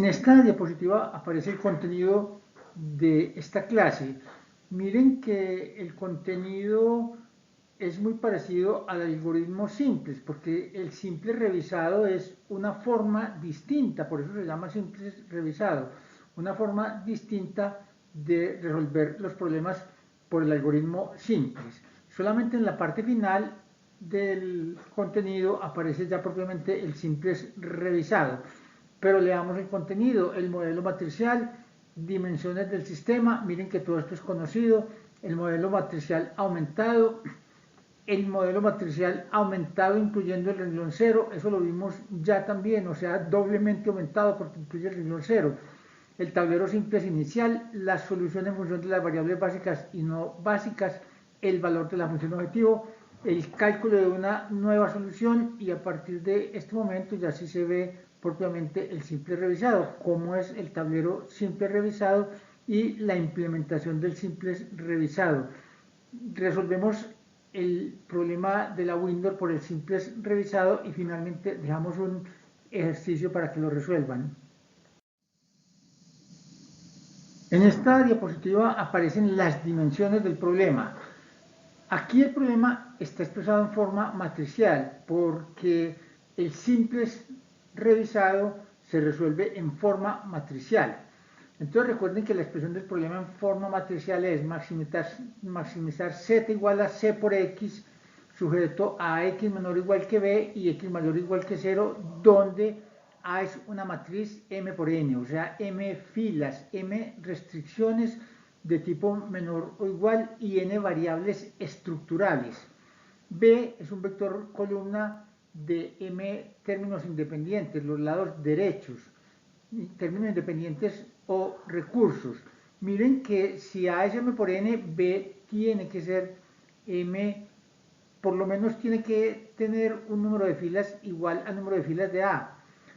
En esta diapositiva aparece el contenido de esta clase. Miren que el contenido es muy parecido al algoritmo simples, porque el simple revisado es una forma distinta, por eso se llama simple revisado, una forma distinta de resolver los problemas por el algoritmo simples. Solamente en la parte final del contenido aparece ya propiamente el simples revisado. Pero leamos el contenido, el modelo matricial, dimensiones del sistema, miren que todo esto es conocido, el modelo matricial aumentado, el modelo matricial aumentado incluyendo el renglón cero, eso lo vimos ya también, o sea, doblemente aumentado porque incluye el renglón cero. El tablero simple inicial, la solución en función de las variables básicas y no básicas, el valor de la función objetivo, el cálculo de una nueva solución y a partir de este momento ya sí se ve propiamente el simple revisado, cómo es el tablero simple revisado y la implementación del simple revisado. Resolvemos el problema de la Windows por el simple revisado y finalmente dejamos un ejercicio para que lo resuelvan. En esta diapositiva aparecen las dimensiones del problema. Aquí el problema está expresado en forma matricial porque el simple revisado se resuelve en forma matricial. Entonces recuerden que la expresión del problema en forma matricial es maximizar z igual a c por x sujeto a x menor o igual que b y x mayor o igual que 0, donde A es una matriz M por N, o sea, M filas, M restricciones de tipo menor o igual y N variables estructurales. B es un vector columna de M términos independientes, los lados derechos, términos independientes o recursos. Miren que si A es M por N, B tiene que ser M, por lo menos tiene que tener un número de filas igual al número de filas de A.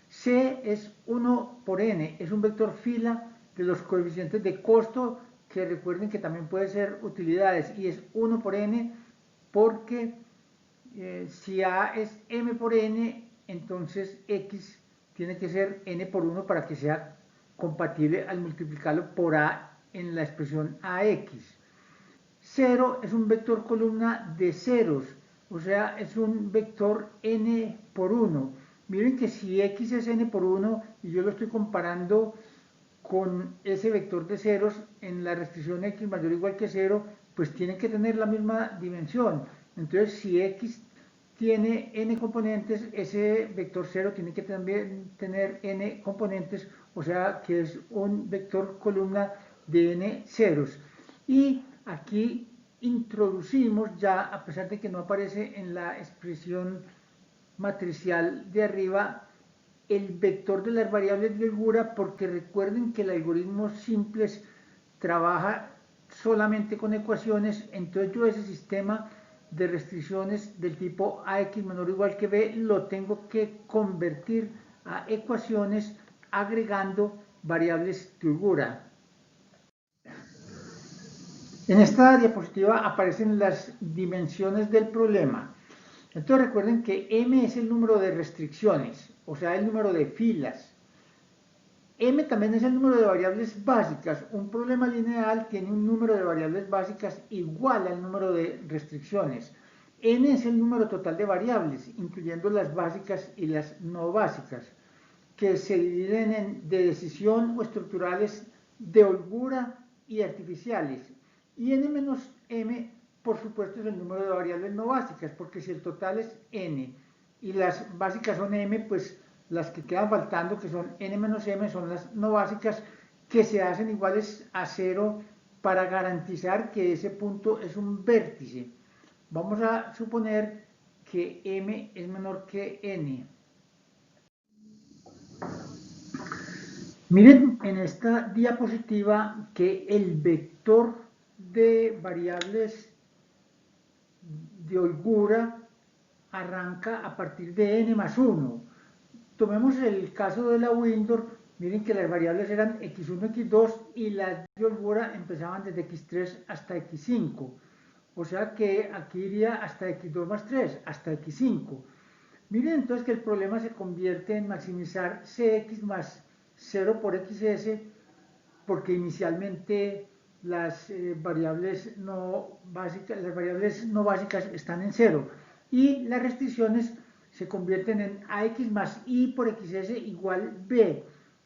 C es 1 por n, es un vector fila de los coeficientes de costo, que recuerden que también puede ser utilidades, y es 1 por n porque si A es m por n, entonces x tiene que ser n por 1 para que sea compatible al multiplicarlo por A en la expresión AX. 0 es un vector columna de ceros, o sea, es un vector n por 1. Miren que si x es n por 1 y yo lo estoy comparando con ese vector de ceros en la restricción x mayor o igual que 0, pues tiene que tener la misma dimensión. Entonces, si x tiene n componentes, ese vector 0 tiene que también tener n componentes, o sea que es un vector columna de n ceros. Y aquí introducimos ya, a pesar de que no aparece en la expresión matricial de arriba, el vector de las variables de holgura, porque recuerden que el algoritmo simples trabaja solamente con ecuaciones, entonces yo ese sistema de restricciones del tipo ax menor o igual que b lo tengo que convertir a ecuaciones agregando variables de holgura. En esta diapositiva aparecen las dimensiones del problema. Entonces recuerden que m es el número de restricciones, o sea, el número de filas. M también es el número de variables básicas. Un problema lineal tiene un número de variables básicas igual al número de restricciones. N es el número total de variables, incluyendo las básicas y las no básicas, que se dividen en de decisión o estructurales, de holgura y artificiales. Y n menos m, por supuesto, es el número de variables no básicas, porque si el total es n y las básicas son m, pues las que quedan faltando, que son n menos m, son las no básicas, que se hacen iguales a 0 para garantizar que ese punto es un vértice. Vamos a suponer que m es menor que n. Miren en esta diapositiva que el vector de variables de holgura arranca a partir de n más 1. Tomemos el caso de la Windows, miren que las variables eran x1, x2 y las de holgura empezaban desde x3 hasta x5. O sea que aquí iría hasta x2 más 3, hasta x5. Miren entonces que el problema se convierte en maximizar cx más 0 por xs, porque inicialmente las variables no básicas están en 0 y las restricciones se convierten en ax más y por xs igual b.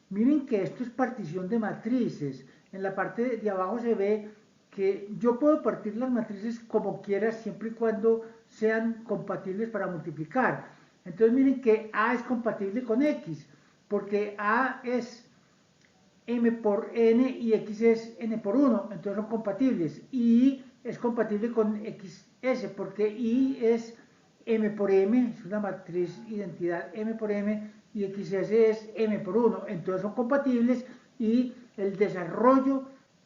Miren que esto es partición de matrices. En la parte de abajo se ve que yo puedo partir las matrices como quiera siempre y cuando sean compatibles para multiplicar. Entonces miren que A es compatible con X, porque A es M por N y X es N por 1, entonces son compatibles. Y es compatible con XS, porque Y es M por M, es una matriz identidad M por M, y XS es M por 1, entonces son compatibles y el desarrollo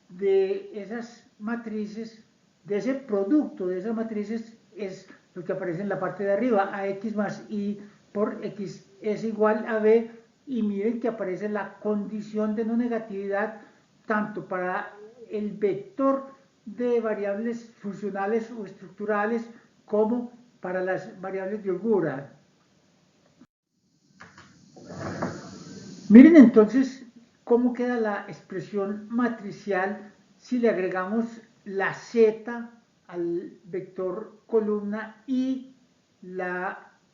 de esas matrices, de ese producto de esas matrices es lo que aparece en la parte de arriba, AX más Y por X es igual a B, y miren que aparece la condición de no negatividad tanto para el vector de variables funcionales o estructurales como para las variables de holgura. Miren entonces cómo queda la expresión matricial si le agregamos la z al vector columna y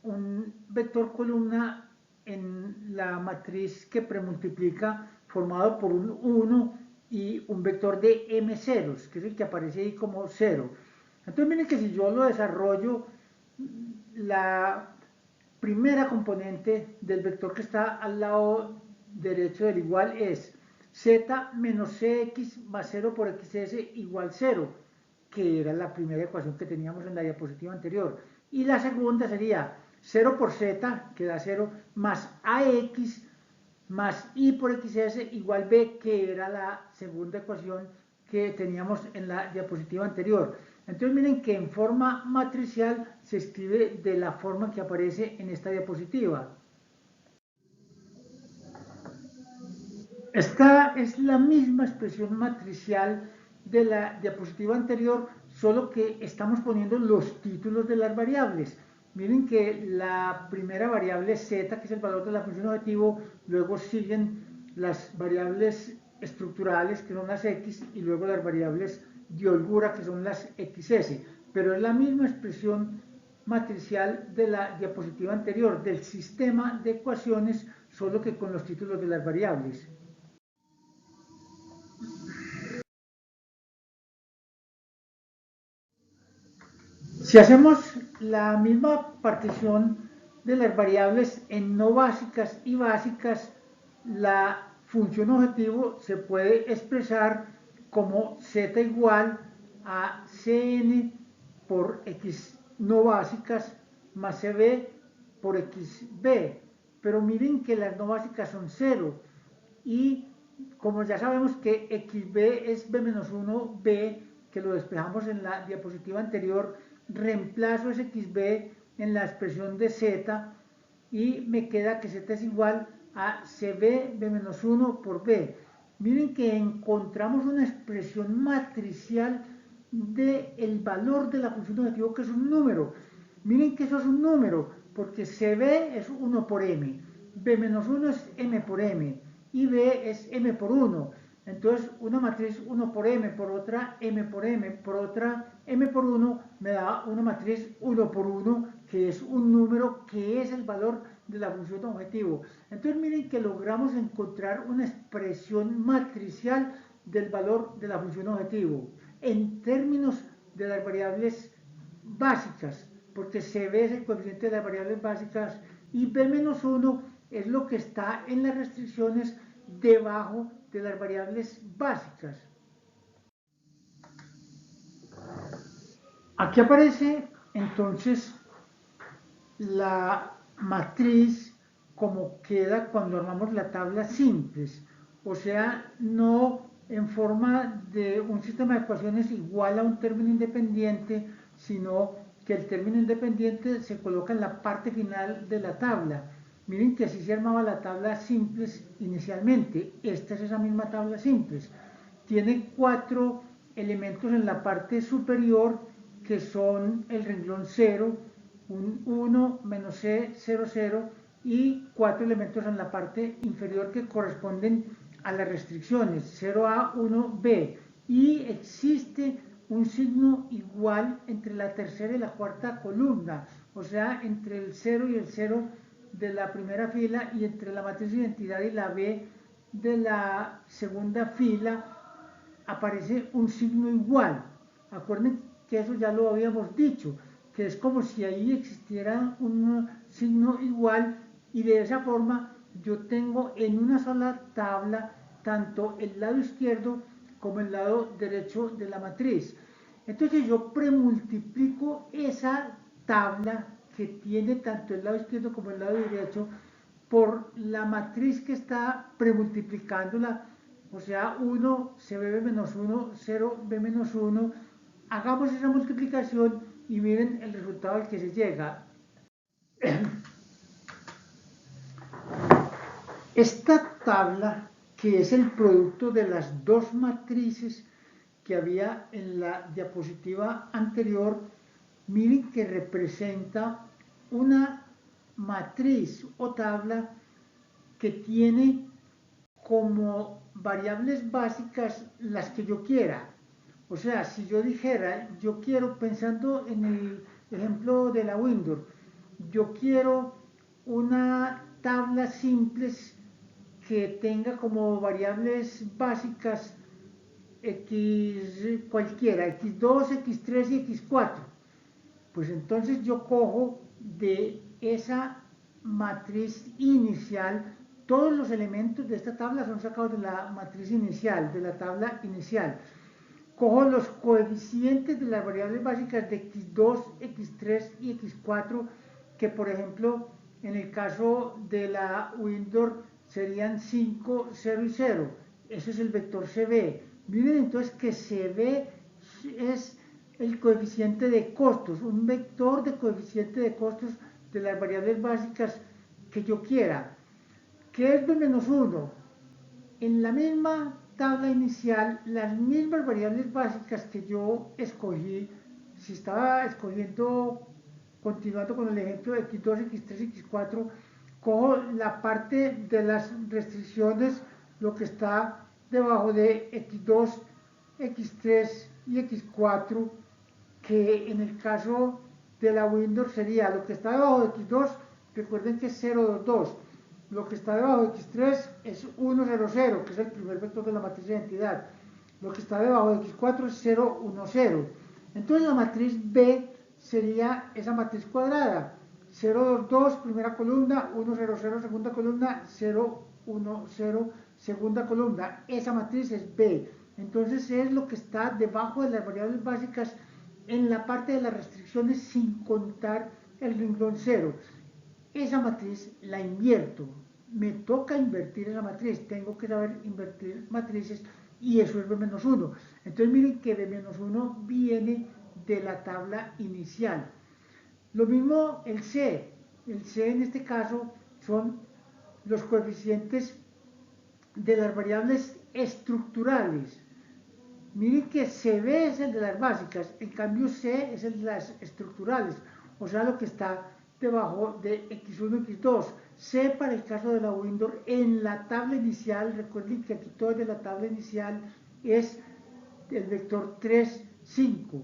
un vector columna en la matriz que premultiplica formado por un 1 y un vector de m ceros, que es el que aparece ahí como 0. Entonces miren que si yo lo desarrollo, la primera componente del vector que está al lado derecho del igual es z menos cx más 0 por xs igual 0, que era la primera ecuación que teníamos en la diapositiva anterior. Y la segunda sería 0 por z, que da 0, más ax más y por xs igual b, que era la segunda ecuación que teníamos en la diapositiva anterior. Entonces miren que en forma matricial se escribe de la forma que aparece en esta diapositiva. Esta es la misma expresión matricial de la diapositiva anterior, solo que estamos poniendo los títulos de las variables. Miren que la primera variable es z, que es el valor de la función objetivo, luego siguen las variables estructurales, que son las x, y luego las variables de holgura, que son las xs. Pero es la misma expresión matricial de la diapositiva anterior, del sistema de ecuaciones, solo que con los títulos de las variables. Si hacemos la misma partición de las variables en no básicas y básicas, la función objetivo se puede expresar como z igual a cn por x no básicas más cb por xb. Pero miren que las no básicas son 0 y como ya sabemos que xb es b menos 1b, que lo despejamos en la diapositiva anterior, reemplazo ese xb en la expresión de z y me queda que z es igual a cb b menos 1 por b. Miren que encontramos una expresión matricial del valor de la función objetivo, que es un número. Miren que eso es un número, porque cb es 1 por m, b menos 1 es m por m, y b es m por 1. Entonces, una matriz 1 por m por otra m por m por otra m por 1 me da una matriz 1 por 1, que es un número que es el valor de la función objetivo. Entonces, miren que logramos encontrar una expresión matricial del valor de la función objetivo en términos de las variables básicas, porque cb es el coeficiente de las variables básicas y b menos 1 es lo que está en las restricciones debajo de las variables básicas. Aquí aparece entonces la matriz como queda cuando armamos la tabla simples, o sea, no en forma de un sistema de ecuaciones igual a un término independiente, sino que el término independiente se coloca en la parte final de la tabla. Miren que así se armaba la tabla simples inicialmente. Esta es esa misma tabla simples. Tiene 4 elementos en la parte superior, que son el renglón 0, un 1 menos c 0 0 y 4 elementos en la parte inferior que corresponden a las restricciones 0A, 1B, y existe un signo igual entre la tercera y la cuarta columna, o sea, entre el 0 y el 0 de la primera fila y entre la matriz de identidad y la B de la segunda fila aparece un signo igual. Acuérdense que eso ya lo habíamos dicho, que es como si ahí existiera un signo igual y de esa forma yo tengo en una sola tabla tanto el lado izquierdo como el lado derecho de la matriz. Entonces yo premultiplico esa tabla que tiene tanto el lado izquierdo como el lado derecho por la matriz que está premultiplicándola, o sea, 1, CB menos 1, 0, B menos 1. Hagamos esa multiplicación y miren el resultado al que se llega. Esta tabla, que es el producto de las dos matrices que había en la diapositiva anterior, miren que representa una matriz o tabla que tiene como variables básicas las que yo quiera. O sea, si yo dijera, yo quiero, pensando en el ejemplo de la Windows, yo quiero una tabla simples que tenga como variables básicas x cualquiera, x2, x3 y x4. Pues entonces yo cojo de esa matriz inicial, todos los elementos de esta tabla son sacados de la matriz inicial, de la tabla inicial. Cojo los coeficientes de las variables básicas de x2, x3 y x4, que por ejemplo en el caso de la Windows serían 5, 0 y 0. Ese es el vector CB. Miren entonces que CB es el coeficiente de costos, un vector de coeficiente de costos de las variables básicas que yo quiera. ¿Qué es B-1? En la misma tabla inicial, las mismas variables básicas que yo escogí, si estaba escogiendo, continuando con el ejemplo de x2, x3, x4, cojo la parte de las restricciones, lo que está debajo de x2, x3 y x4, que en el caso de la Windows sería lo que está debajo de x2, recuerden que es 022. Lo que está debajo de x3 es 100, que es el primer vector de la matriz de identidad. Lo que está debajo de x4 es 010. Entonces la matriz B sería esa matriz cuadrada. 022, primera columna, 100, segunda columna, 010, segunda columna. Esa matriz es B. Entonces es lo que está debajo de las variables básicas en la parte de las restricciones sin contar el renglón 0. Esa matriz la invierto. Me toca invertir esa matriz. Tengo que saber invertir matrices y eso es B-1. Entonces miren que B-1 viene de la tabla inicial. Lo mismo el C. El C en este caso son los coeficientes de las variables estructurales. Miren que CB es el de las básicas, en cambio C es el de las estructurales, o sea, lo que está debajo de X1, X2. C para el caso de la Windows en la tabla inicial, recuerden que aquí todo de la tabla inicial es el vector 3, 5.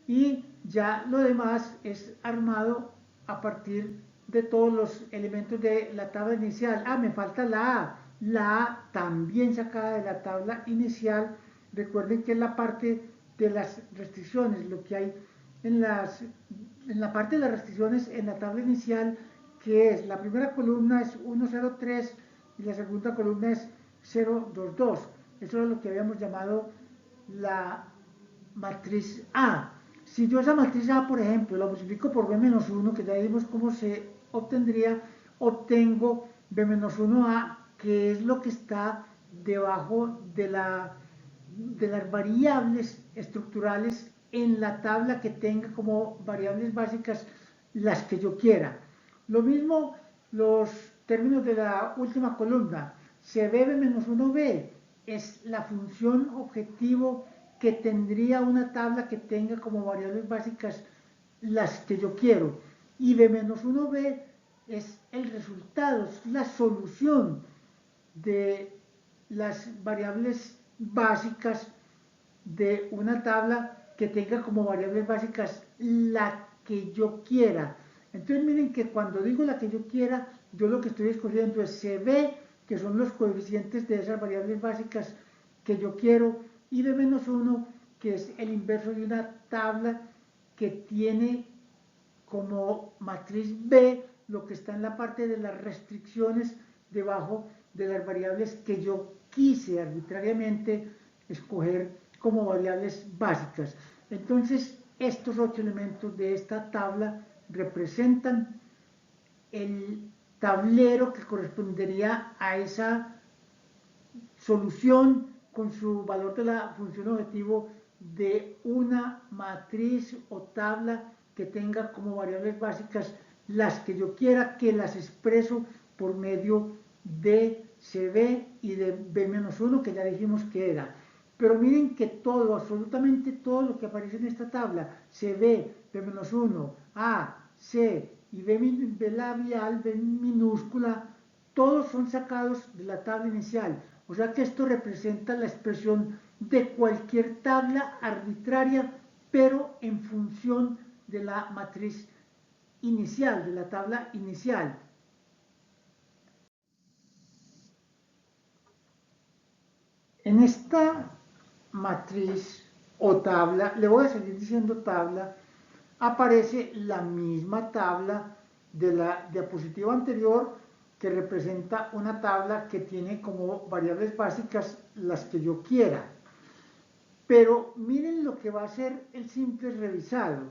Y ya lo demás es armado a partir de todos los elementos de la tabla inicial. Me falta la A. La A también sacada de la tabla inicial. Recuerden que es la parte de las restricciones, lo que hay en la parte de las restricciones en la tabla inicial, que es la primera columna es 103 y la segunda columna es 022. Eso es lo que habíamos llamado la matriz A. Si yo esa matriz A, por ejemplo, la multiplico por B-1, que ya vimos cómo se obtendría, obtengo B-1A, que es lo que está debajo de las variables estructurales en la tabla que tenga como variables básicas las que yo quiera. Lo mismo los términos de la última columna. CB-1B es la función objetivo que tendría una tabla que tenga como variables básicas las que yo quiero. Y B-1B es el resultado, es la solución de las variables básicas de una tabla que tenga como variables básicas la que yo quiera. Entonces miren que cuando digo la que yo quiera, yo lo que estoy escogiendo es CB, que son los coeficientes de esas variables básicas que yo quiero, y B-1, que es el inverso de una tabla que tiene como matriz B lo que está en la parte de las restricciones debajo de las variables que yo quise arbitrariamente escoger como variables básicas. Entonces, estos 8 elementos de esta tabla representan el tablero que correspondería a esa solución con su valor de la función objetivo de una matriz o tabla que tenga como variables básicas las que yo quiera, que las expreso por medio de CB y de B-1, que ya dijimos que era. Pero miren que todo, absolutamente todo lo que aparece en esta tabla, CB, B-1, A, C y B labial, B minúscula, todos son sacados de la tabla inicial. O sea que esto representa la expresión de cualquier tabla arbitraria, pero en función de la matriz inicial, de la tabla inicial. En esta matriz o tabla, le voy a seguir diciendo tabla, aparece la misma tabla de la diapositiva anterior, que representa una tabla que tiene como variables básicas las que yo quiera. Pero miren lo que va a ser el simple revisado.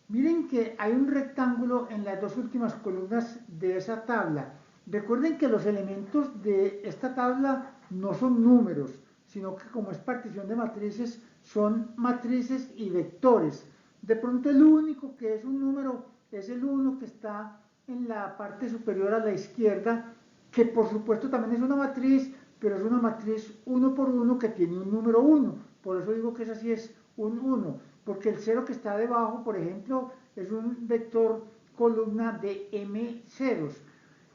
Miren que hay un rectángulo en las dos últimas columnas de esa tabla. Recuerden que los elementos de esta tabla no son números, sino que como es partición de matrices, son matrices y vectores. De pronto el único que es un número es el 1 que está en la parte superior a la izquierda, que por supuesto también es una matriz, pero es una matriz 1 por 1 que tiene un número 1. Por eso digo que esa sí es un 1, porque el 0 que está debajo, por ejemplo, es un vector columna de m ceros.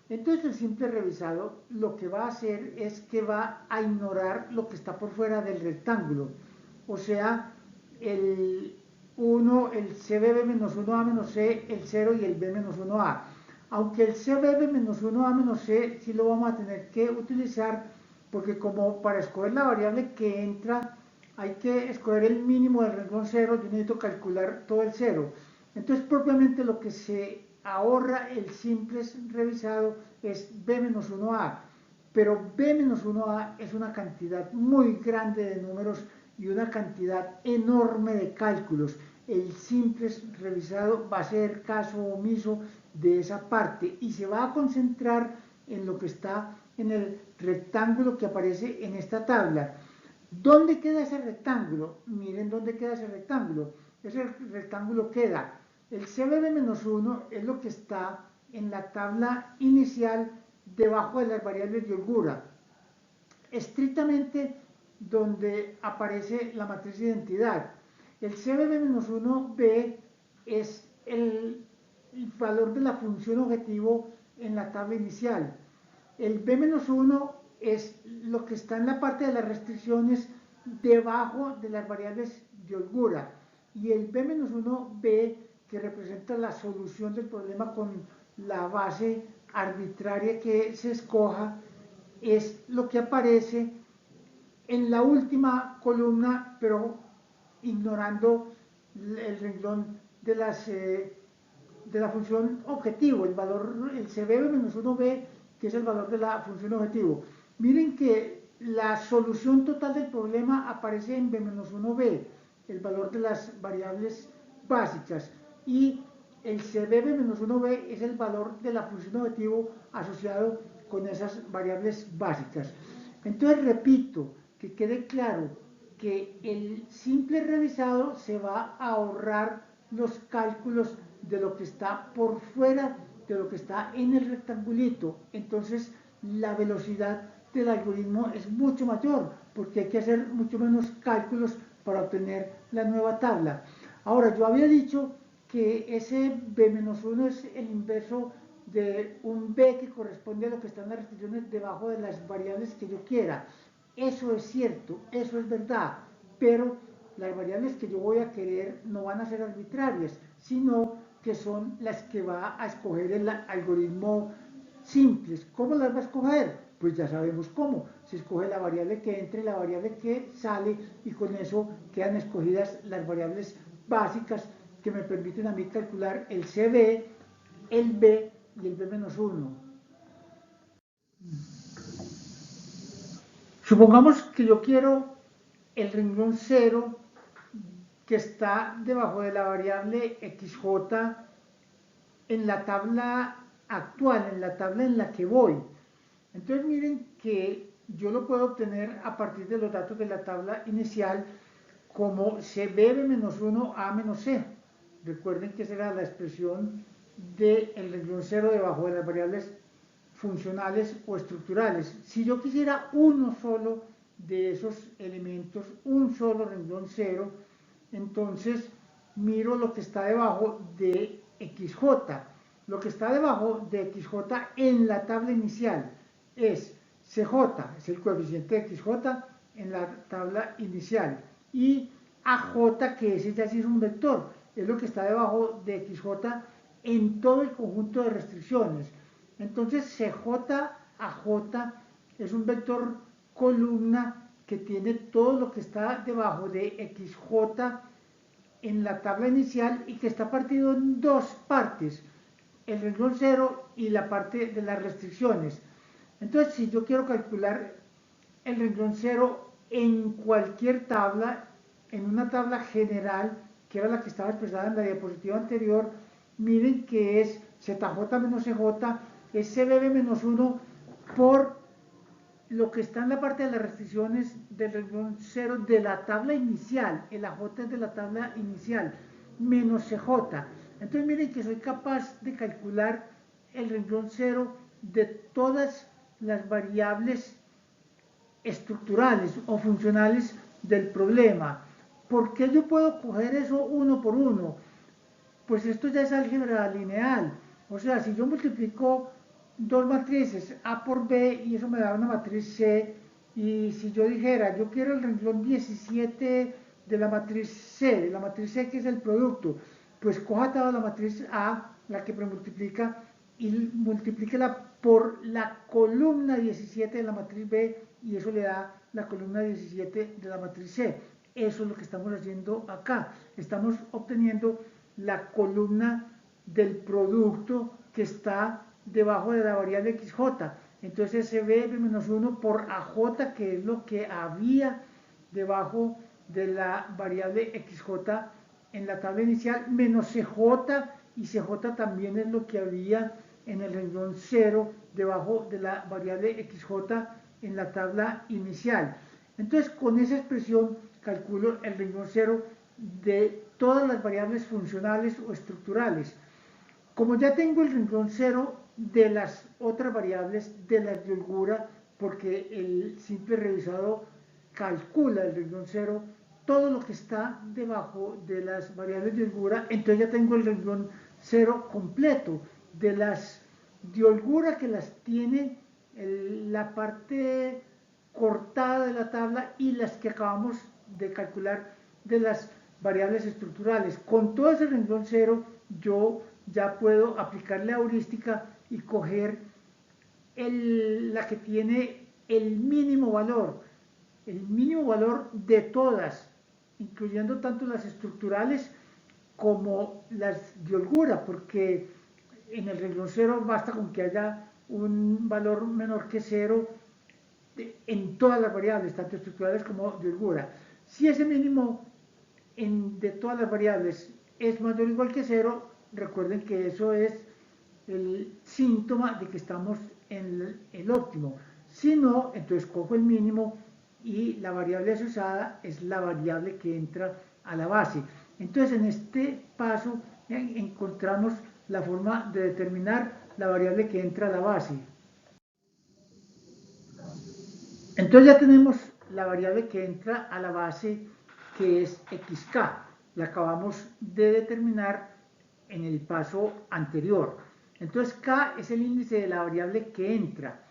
Entonces el simple revisado lo que va a hacer es que va a ignorar lo que está por fuera del rectángulo. O sea, el 1, el CBB-1A menos C, el 0 y el B-1A. Aunque el CBB-1A menos C sí lo vamos a tener que utilizar, porque como para escoger la variable que entra hay que escoger el mínimo del renglón 0, yo necesito calcular todo el 0. Entonces propiamente lo que se ahorra el simple revisado es B-1A, pero B-1A es una cantidad muy grande de números y una cantidad enorme de cálculos. El simple revisado va a ser caso omiso de esa parte y se va a concentrar en lo que está en el rectángulo que aparece en esta tabla. ¿Dónde queda ese rectángulo? Miren dónde queda ese rectángulo. Ese rectángulo queda, el CBB-1 es lo que está en la tabla inicial debajo de las variables de holgura. Estrictamente donde aparece la matriz de identidad. El CBB-1B es el valor de la función objetivo en la tabla inicial. El B-1 es lo que está en la parte de las restricciones debajo de las variables de holgura. Y el B-1B, que representa la solución del problema con la base arbitraria que se escoja, es lo que aparece en la última columna, pero ignorando el renglón de la función objetivo, el valor, el CB-1B, que es el valor de la función objetivo. Miren que la solución total del problema aparece en B-1B, el valor de las variables básicas, y el CB-1B es el valor de la función objetivo asociado con esas variables básicas. Entonces, repito, que quede claro que el simple revisado se va a ahorrar los cálculos de lo que está por fuera de lo que está en el rectangulito. Entonces, la velocidad del algoritmo es mucho mayor porque hay que hacer mucho menos cálculos para obtener la nueva tabla. Ahora, yo había dicho que ese B-1 es el inverso de un B que corresponde a lo que están las restricciones debajo de las variables que yo quiera. Eso es cierto, eso es verdad, pero las variables que yo voy a querer no van a ser arbitrarias, sino que son las que va a escoger el algoritmo simples. ¿Cómo las va a escoger? Pues ya sabemos cómo. Se escoge la variable que entre y la variable que sale y con eso quedan escogidas las variables básicas que me permiten a mí calcular el CB, el B y el B-1. Supongamos que yo quiero el renglón 0 que está debajo de la variable xj en la tabla actual, en la tabla en la que voy. Entonces miren que yo lo puedo obtener a partir de los datos de la tabla inicial como cbb-1a-c. Recuerden que esa era la expresión del renglón 0 debajo de las variables funcionales o estructurales. Si yo quisiera uno solo de esos elementos, un solo renglón 0, entonces miro lo que está debajo de xj. Lo que está debajo de xj en la tabla inicial es cj, es el coeficiente de xj en la tabla inicial, y aj, que ese ya sí es un vector, es lo que está debajo de xj en todo el conjunto de restricciones. Entonces cj aj es un vector columna que tiene todo lo que está debajo de xj en la tabla inicial y que está partido en dos partes, el renglón 0 y la parte de las restricciones. Entonces, si yo quiero calcular el renglón 0 en cualquier tabla, en una tabla general, que era la que estaba expresada en la diapositiva anterior, miren que es zj menos cj, es cbb menos 1 por lo que está en la parte de las restricciones del renglón 0 de la tabla inicial, el AJ es de la tabla inicial, menos CJ. Entonces miren que soy capaz de calcular el renglón 0 de todas las variables estructurales o funcionales del problema. ¿Por qué yo puedo coger eso uno por uno? Pues esto ya es álgebra lineal. O sea, si yo multiplico dos matrices A por B y eso me da una matriz C, y si yo dijera, yo quiero el renglón 17 de la matriz C que es el producto, pues coja toda la matriz A, la que premultiplica, y multiplíquela por la columna 17 de la matriz B y eso le da la columna 17 de la matriz C. Eso es lo que estamos haciendo acá. Estamos obteniendo la columna del producto que está debajo de la variable xj. Entonces cb-1 por aj, que es lo que había debajo de la variable xj en la tabla inicial, menos cj, y cj también es lo que había en el renglón 0 debajo de la variable xj en la tabla inicial. Entonces con esa expresión calculo el renglón 0 de todas las variables funcionales o estructurales. Como ya tengo el renglón 0 de las otras variables de las de holgura, porque el simple revisado calcula el renglón 0, todo lo que está debajo de las variables de holgura, entonces ya tengo el renglón 0 completo. De las de holgura que las tiene la parte cortada de la tabla y las que acabamos de calcular de las variables estructurales. Con todo ese renglón 0 yo ya puedo aplicar la heurística y coger la que tiene el mínimo valor de todas, incluyendo tanto las estructurales como las de holgura, porque en el renglón 0 basta con que haya un valor menor que 0 en todas las variables, tanto estructurales como de holgura. Si ese mínimo de todas las variables es mayor o igual que 0, recuerden que eso es el síntoma de que estamos en el óptimo. Si no, entonces cojo el mínimo y la variable asociada es la variable que entra a la base. Entonces en este paso encontramos la forma de determinar la variable que entra a la base. Entonces ya tenemos la variable que entra a la base, que es xk. La acabamos de determinar en el paso anterior. Entonces K es el índice de la variable que entra.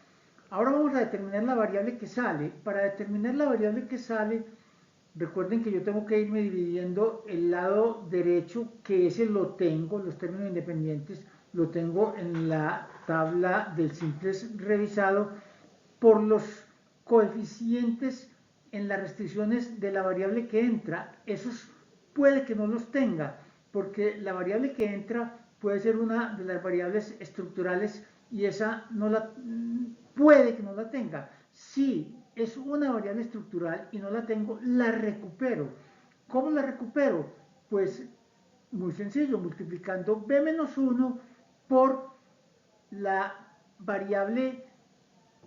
Ahora vamos a determinar la variable que sale. Para determinar la variable que sale, recuerden que yo tengo que irme dividiendo el lado derecho, que ese lo tengo, los términos independientes, lo tengo en la tabla del simples revisado, por los coeficientes en las restricciones de la variable que entra. Esos puede que no los tenga, porque la variable que entra puede ser una de las variables estructurales y esa no la puede que no la tenga. Si es una variable estructural y no la tengo, la recupero. ¿Cómo la recupero? Pues muy sencillo, multiplicando b-1 por la variable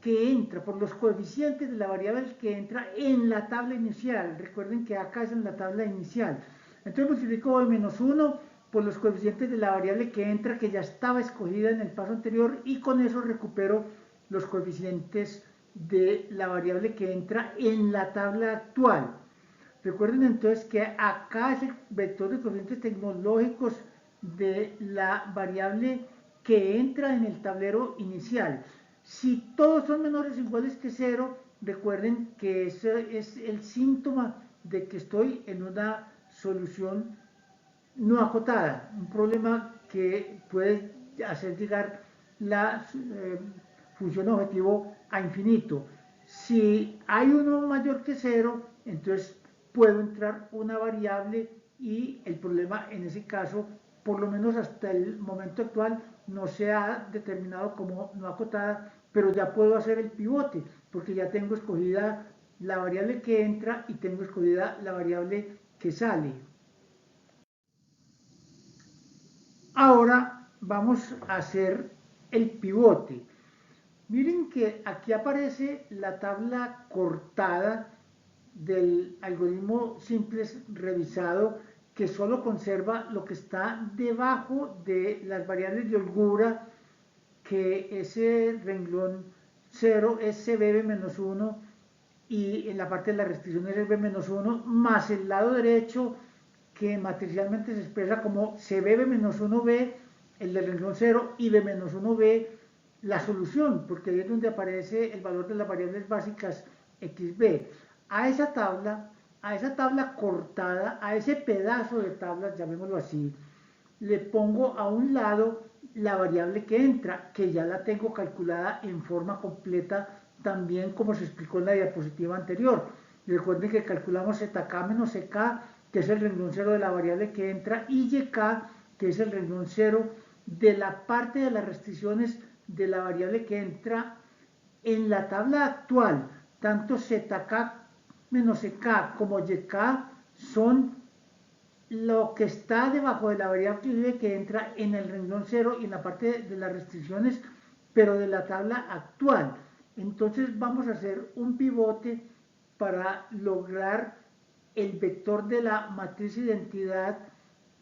que entra, por los coeficientes de la variable que entra en la tabla inicial. Recuerden que acá es en la tabla inicial. Entonces multiplico b-1 por los coeficientes de la variable que entra, que ya estaba escogida en el paso anterior, y con eso recupero los coeficientes de la variable que entra en la tabla actual. Recuerden entonces que acá es el vector de coeficientes tecnológicos de la variable que entra en el tablero inicial. Si todos son menores o iguales que 0, recuerden que ese es el síntoma de que estoy en una solución no acotada, un problema que puede hacer llegar la función objetivo a infinito. Si hay uno mayor que 0, entonces puedo entrar una variable y el problema en ese caso, por lo menos hasta el momento actual, no se ha determinado como no acotada, pero ya puedo hacer el pivote, porque ya tengo escogida la variable que entra y tengo escogida la variable que sale. Ahora vamos a hacer el pivote. Miren que aquí aparece la tabla cortada del algoritmo simples revisado, que solo conserva lo que está debajo de las variables de holgura, que ese renglón 0 es cbb-1 y en la parte de la restricción es el b-1, más el lado derecho que matricialmente se expresa como cbb-1b, el del renglón 0, y b-1b, la solución, porque ahí es donde aparece el valor de las variables básicas xb. A esa tabla cortada, a ese pedazo de tabla, llamémoslo así, le pongo a un lado la variable que entra, que ya la tengo calculada en forma completa, también como se explicó en la diapositiva anterior. Y recuerden que calculamos zk menos ck, que es el renglón 0 de la variable que entra, y yk, que es el renglón 0 de la parte de las restricciones de la variable que entra en la tabla actual. Tanto zk menos ck como yk son lo que está debajo de la variable que entra en el renglón 0 y en la parte de las restricciones, pero de la tabla actual. Entonces vamos a hacer un pivote para lograr el vector de la matriz identidad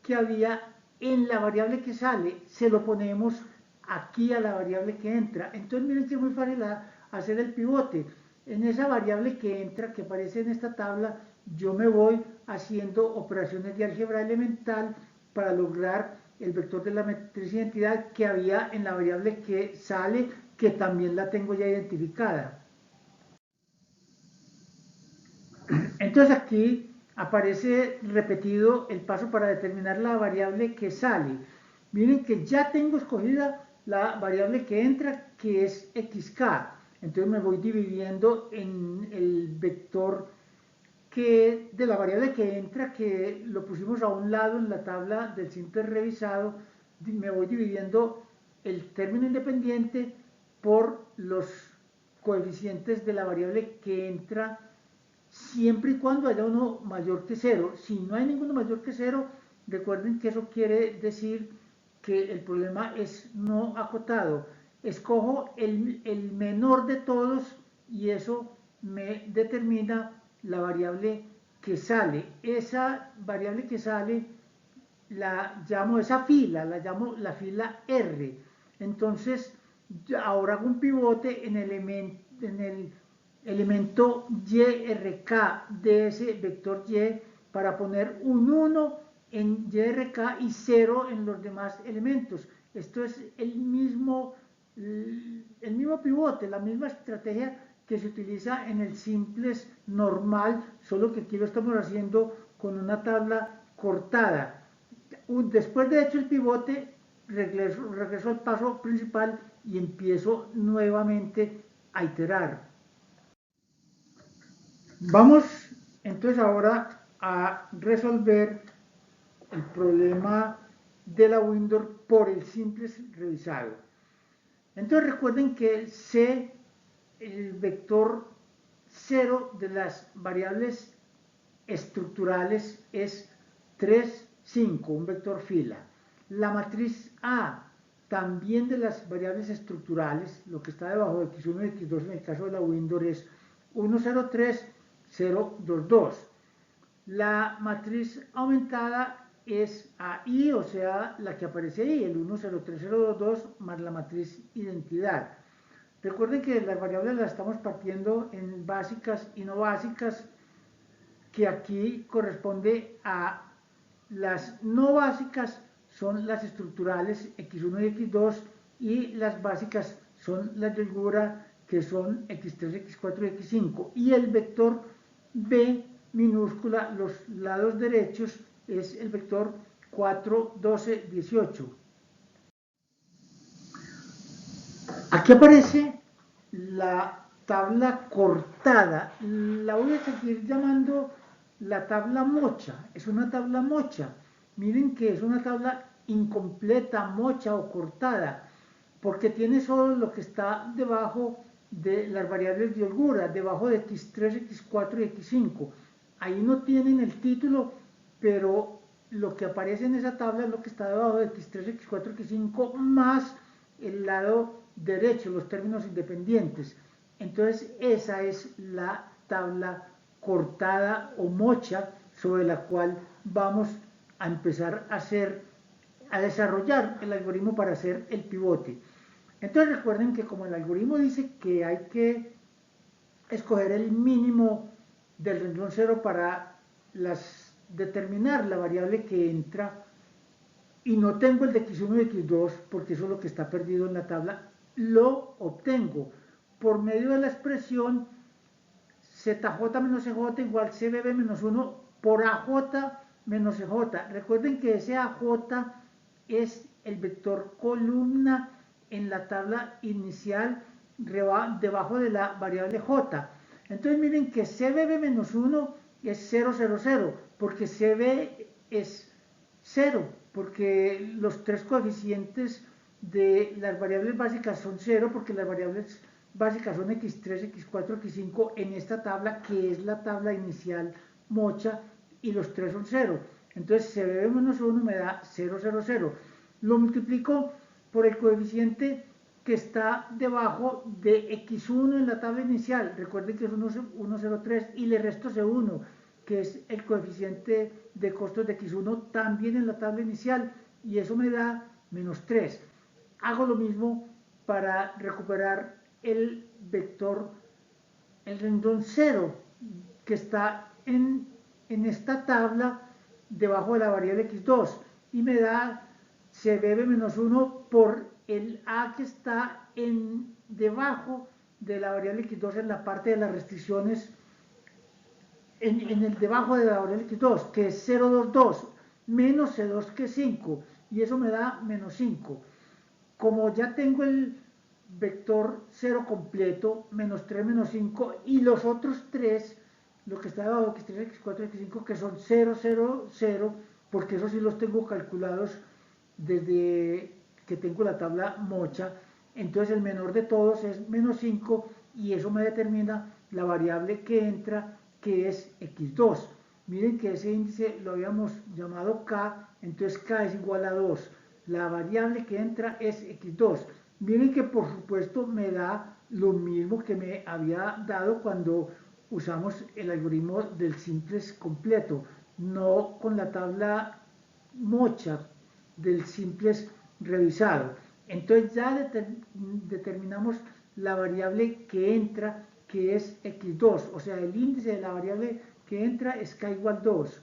que había en la variable que sale, se lo ponemos aquí a la variable que entra. Entonces miren que es muy fácil hacer el pivote. En esa variable que entra, que aparece en esta tabla, yo me voy haciendo operaciones de álgebra elemental para lograr el vector de la matriz identidad que había en la variable que sale, que también la tengo ya identificada. Entonces aquí aparece repetido el paso para determinar la variable que sale. Miren que ya tengo escogida la variable que entra, que es xk. Entonces me voy dividiendo en el vector de la variable que entra, que lo pusimos a un lado en la tabla del simple revisado. Me voy dividiendo el término independiente por los coeficientes de la variable que entra, siempre y cuando haya uno mayor que 0. Si no hay ninguno mayor que 0, recuerden que eso quiere decir que el problema es no acotado. Escojo el menor de todos y eso me determina la variable que sale. Esa variable que sale la llamo, esa fila, la llamo la fila R. Entonces, ahora hago un pivote en el elemento YRK de ese vector Y para poner un 1 en YRK y 0 en los demás elementos. Esto es el mismo pivote, la misma estrategia que se utiliza en el simples normal, solo que aquí lo estamos haciendo con una tabla cortada. Después de hecho el pivote, regreso al paso principal y empiezo nuevamente a iterar. Vamos entonces ahora a resolver el problema de la window por el simples revisado. Entonces recuerden que C, el vector 0 de las variables estructurales es 3, 5, un vector fila. La matriz A, también de las variables estructurales, lo que está debajo de x1 y x2 en el caso de la window es 1, 0, 3, 0, 2, 2. La matriz aumentada es AI, o sea, la que aparece ahí, el 1, 0, 3, 0, 2, 2, más la matriz identidad. Recuerden que las variables las estamos partiendo en básicas y no básicas, que aquí corresponde a las no básicas son las estructurales x1 y x2 y las básicas son las de holgura que son x3, x4 y x5 y el vector b minúscula, los lados derechos es el vector 4, 12, 18. Aquí aparece la tabla cortada, la voy a seguir llamando la tabla mocha, es una tabla mocha. Miren que es una tabla incompleta, mocha o cortada, porque tiene solo lo que está debajo de las variables de holgura, debajo de x3, x4 y x5. Ahí no tienen el título, pero lo que aparece en esa tabla es lo que está debajo de x3, x4, x5, más el lado derecho, los términos independientes. Entonces esa es la tabla cortada o mocha sobre la cual vamos a empezar a desarrollar el algoritmo para hacer el pivote. Entonces recuerden que como el algoritmo dice que hay que escoger el mínimo del renglón 0 para determinar la variable que entra y no tengo el de x1 y x2 porque eso es lo que está perdido en la tabla, lo obtengo por medio de la expresión zj menos ej igual cbb menos 1 por aj menos ej. Recuerden que ese aj es el vector columna en la tabla inicial debajo de la variable j. Entonces miren que cbb menos 1 es 0, 0, 0, porque cb es 0, porque los tres coeficientes de las variables básicas son 0, porque las variables básicas son x3, x4, x5 en esta tabla, que es la tabla inicial mocha, y los tres son 0. Entonces cb menos 1 me da 0, 0, 0. Lo multiplico por el coeficiente que está debajo de x1 en la tabla inicial. Recuerden que es 1, 0, 3 y le resto c1, que es el coeficiente de costos de x1 también en la tabla inicial, y eso me da menos 3. Hago lo mismo para recuperar el vector, el renglón 0, que está en esta tabla debajo de la variable x2, y me da cbb menos 1 por el a que está debajo de la variable x2 en la parte de las restricciones, en el debajo de la variable x2, que es 0,22, menos c2 que es 5, y eso me da menos 5. Como ya tengo el vector 0 completo, menos 3, menos 5, y los otros 3, lo que está debajo de x3, x4, x5, que son 0, 0, 0, porque eso sí los tengo calculados desde que tengo la tabla mocha. Entonces el menor de todos es menos 5 y eso me determina la variable que entra, que es x2. Miren que ese índice lo habíamos llamado k, entonces k es igual a 2. La variable que entra es x2. Miren que por supuesto me da lo mismo que me había dado cuando usamos el algoritmo del simples completo, no con la tabla mocha del simples revisado. Entonces ya determinamos la variable que entra, que es x2, o sea, el índice de la variable que entra es k igual 2.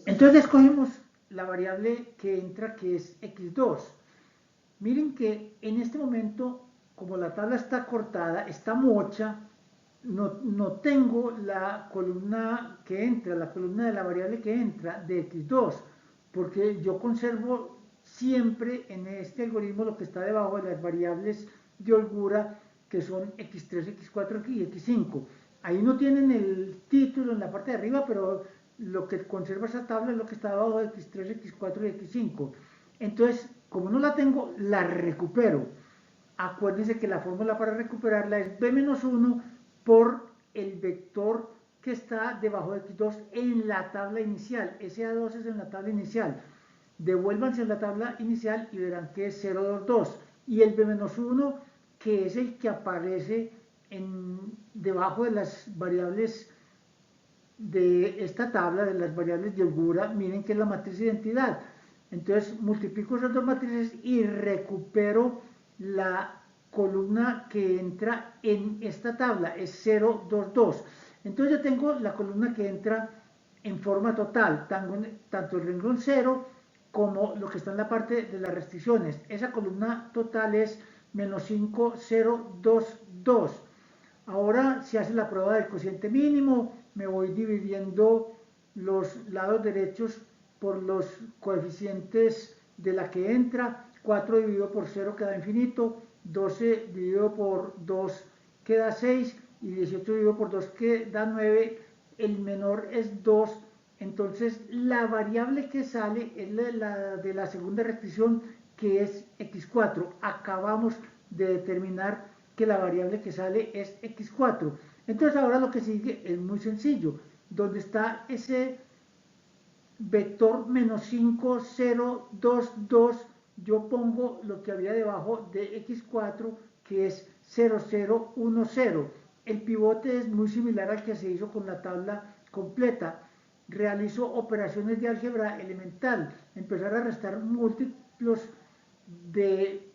Entonces escogemos la variable que entra, que es x2. Miren que en este momento, como la tabla está cortada, está mocha, no tengo la columna que entra, la columna de la variable que entra de x2, porque yo conservo siempre en este algoritmo lo que está debajo de las variables de holgura, que son x3, x4 y x5. Ahí no tienen el título en la parte de arriba, pero lo que conserva esa tabla es lo que está debajo de x3, x4 y x5. Entonces, como no la tengo, la recupero. Acuérdense que la fórmula para recuperarla es b-1 por el vector que está debajo de x2 en la tabla inicial. SA2 es en la tabla inicial. Devuélvanse a la tabla inicial y verán que es 0, 2, 2. Y el b-1, que es el que aparece debajo de las variables de esta tabla, de las variables de holgura, miren que es la matriz de identidad. Entonces multiplico esas dos matrices y recupero la columna que entra en esta tabla, es 0, 2, 2. Entonces yo tengo la columna que entra en forma total, tanto el renglón 0 como lo que está en la parte de las restricciones. Esa columna total es menos 5, 0, 2, 2. Ahora se hace la prueba del cociente mínimo, me voy dividiendo los lados derechos por los coeficientes de la que entra. 4 dividido por 0 queda infinito, 12 dividido por 2 queda 6 y 18 dividido por 2 queda 9. El menor es 2. Entonces la variable que sale es la de la segunda restricción, que es x4. Acabamos de determinar que la variable que sale es x4. Entonces ahora lo que sigue es muy sencillo. Donde está ese vector menos 5, 0, 2, 2, yo pongo lo que había debajo de x4, que es 0, 0, 1, 0. El pivote es muy similar al que se hizo con la tabla completa. Realizo operaciones de álgebra elemental, empezar a restar múltiplos de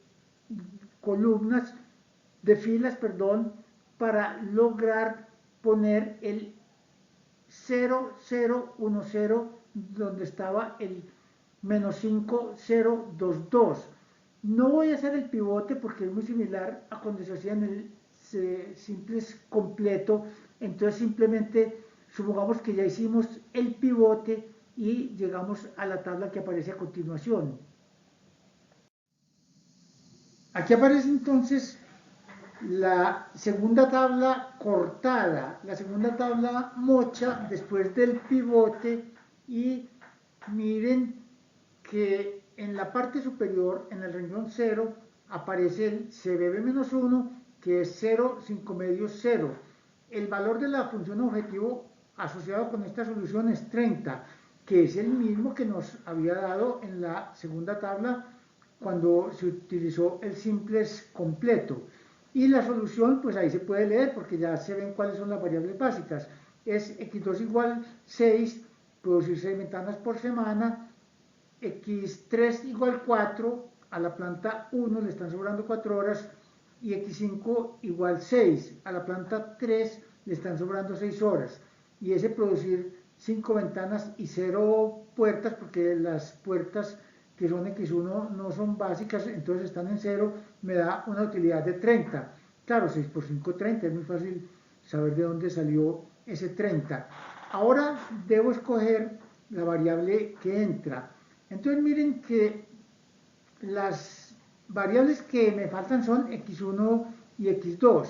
columnas, de filas, perdón, para lograr poner el 0, 0, 1, 0, donde estaba el menos 5, 0, 2, 2. No voy a hacer el pivote porque es muy similar a cuando se hacía en el simples completo. Entonces simplemente supongamos que ya hicimos el pivote y llegamos a la tabla que aparece a continuación. Aquí aparece entonces la segunda tabla cortada, la segunda tabla mocha después del pivote, y miren que en la parte superior, en el renglón 0, aparece el CBB-1, que es 0, 5 medios 0. El valor de la función objetivo asociado con esta solución es 30, que es el mismo que nos había dado en la segunda tabla cuando se utilizó el simples completo. Y la solución, pues ahí se puede leer porque ya se ven cuáles son las variables básicas. Es x2 igual 6, producir 6 ventanas por semana, x3 igual 4, a la planta 1 le están sobrando 4 horas, y x5 igual 6, a la planta 3 le están sobrando 6 horas. Y ese producir 5 ventanas y 0 puertas, porque las puertas que son x1 no son básicas, entonces están en 0, me da una utilidad de 30. Claro, 6 por 5, 30, es muy fácil saber de dónde salió ese 30. Ahora debo escoger la variable que entra. Entonces miren que las variables que me faltan son x1 y x2.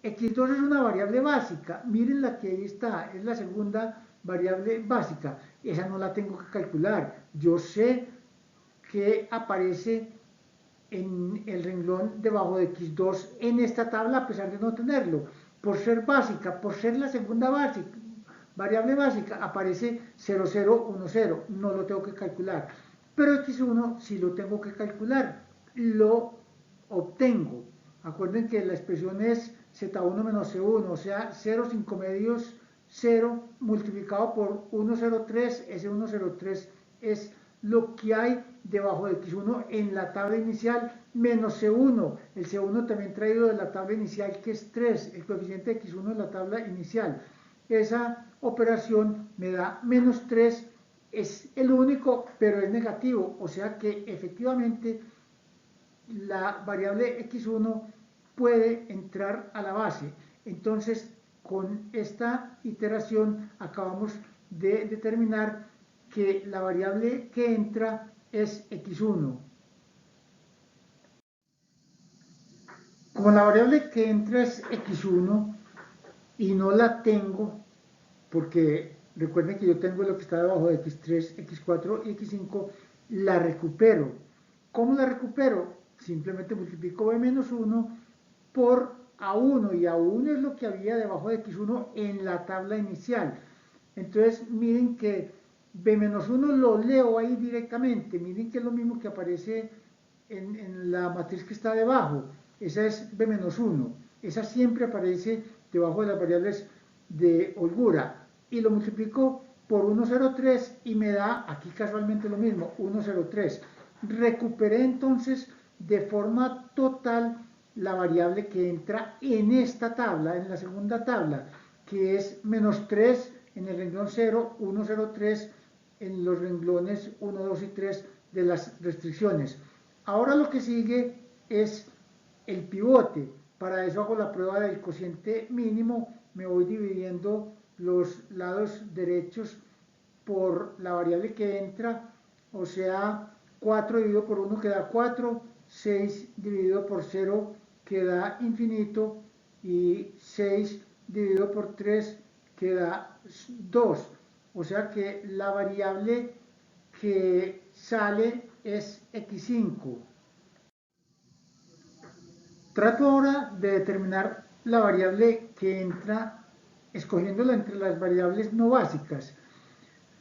x2 es una variable básica, miren la que ahí está, es la segunda variable básica, esa no la tengo que calcular, yo sé que aparece en el renglón debajo de x2 en esta tabla a pesar de no tenerlo, por ser básica, por ser la segunda básica, variable básica, aparece 0, 0, 1, 0, no lo tengo que calcular, pero x1 sí lo tengo que calcular, lo obtengo. Acuerden que la expresión es z1 menos c1, o sea, 0, 5 medios 0 multiplicado por 103, ese 103 es lo que hay debajo de x1 en la tabla inicial, menos c1, el c1 también traído de la tabla inicial, que es 3, el coeficiente de x1 en la tabla inicial. Esa operación me da menos 3 es el único, pero es negativo, o sea que efectivamente la variable x1 puede entrar a la base. Entonces, con esta iteración acabamos de determinar que la variable que entra es x1. Como la variable que entra es x1 y no la tengo, porque recuerden que yo tengo lo que está debajo de x3, x4 y x5, la recupero. ¿Cómo la recupero? Simplemente multiplico b-1 por a1, y a1 es lo que había debajo de x1 en la tabla inicial. Entonces miren que b-1 lo leo ahí directamente, miren que es lo mismo que aparece en la matriz que está debajo. Esa es b-1, esa siempre aparece debajo de las variables de holgura, y lo multiplico por 1,03 y me da aquí casualmente lo mismo, 1,03. Recuperé entonces de forma total la variable que entra en esta tabla, en la segunda tabla, que es menos 3 en el renglón 0, 1,03 en los renglones 1, 2 y 3 de las restricciones. Ahora lo que sigue es el pivote. Para eso hago la prueba del cociente mínimo, me voy dividiendo los lados derechos por la variable que entra, o sea, 4 dividido por 1 queda 4, 6 dividido por 0 queda infinito, y 6 dividido por 3 queda 2. O sea que la variable que sale es x5. Trato ahora de determinar la variable que entra escogiéndola entre las variables no básicas.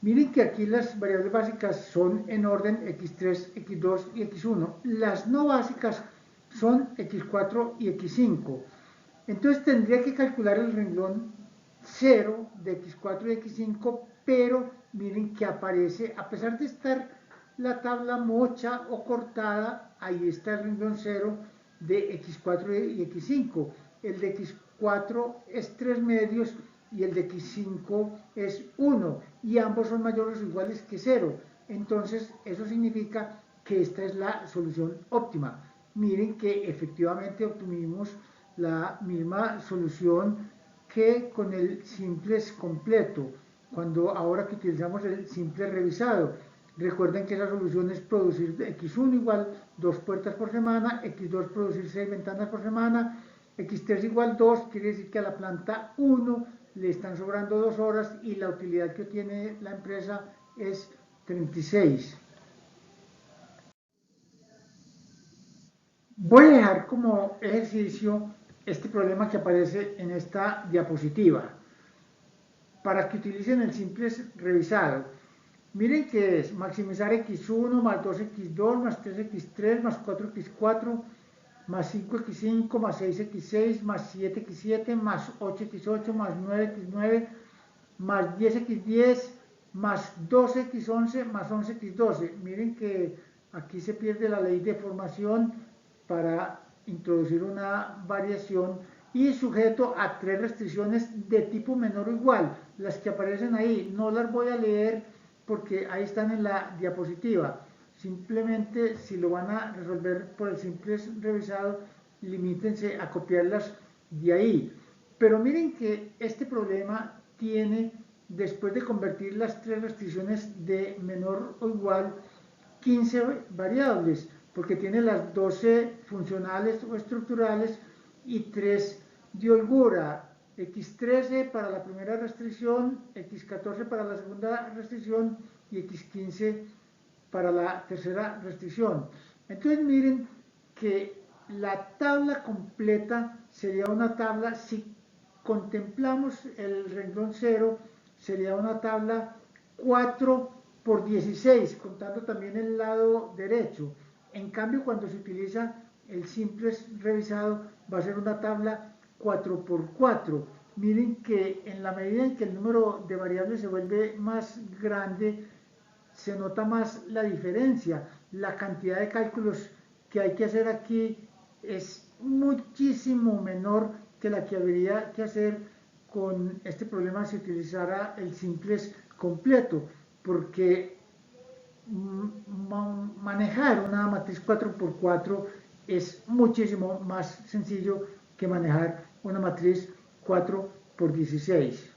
Miren que aquí las variables básicas son en orden x3, x2 y x1. Las no básicas son x4 y x5. Entonces tendría que calcular el renglón 0 de x4 y x5, pero miren que aparece, a pesar de estar la tabla mocha o cortada, ahí está el renglón 0 de x4 y x5. El de x4 es 3 medios y el de x5 es 1, y ambos son mayores o iguales que 0. Entonces eso significa que esta es la solución óptima. Miren que efectivamente obtuvimos la misma solución que con el simples completo, cuando ahora que utilizamos el simple revisado. Recuerden que la solución es producir x1 igual 2 puertas por semana, x2 producir 6 ventanas por semana, x3 igual 2, quiere decir que a la planta 1 le están sobrando 2 horas y la utilidad que obtiene la empresa es 36. Voy a dejar como ejercicio este problema que aparece en esta diapositiva para que utilicen el simple revisado. Miren que es maximizar x1 más 2x2 más 3x3 más 4x4 más 5x5 más 6x6 más 7x7 más 8x8 más 9x9 más 10x10 más 12x11 más 11x12. Miren que aquí se pierde la ley de formación para introducir una variación y sujeto a 3 restricciones de tipo menor o igual. Las que aparecen ahí no las voy a leer porque ahí están en la diapositiva. Simplemente, si lo van a resolver por el simple revisado, limítense a copiarlas de ahí. Pero miren que este problema tiene, después de convertir las 3 restricciones de menor o igual, 15 variables, porque tiene las 12 funcionales o estructurales y 3 de holgura. X13 para la primera restricción, X14 para la segunda restricción y X15 para la tercera restricción. Entonces miren que la tabla completa sería una tabla, si contemplamos el renglón 0, sería una tabla 4 por 16, contando también el lado derecho. En cambio, cuando se utiliza el simple revisado, va a ser una tabla 4 por 4. Miren que en la medida en que el número de variables se vuelve más grande, se nota más la diferencia. La cantidad de cálculos que hay que hacer aquí es muchísimo menor que la que habría que hacer con este problema si utilizara el simples completo. porque manejar una matriz 4x4 es muchísimo más sencillo que manejar una matriz 4x16.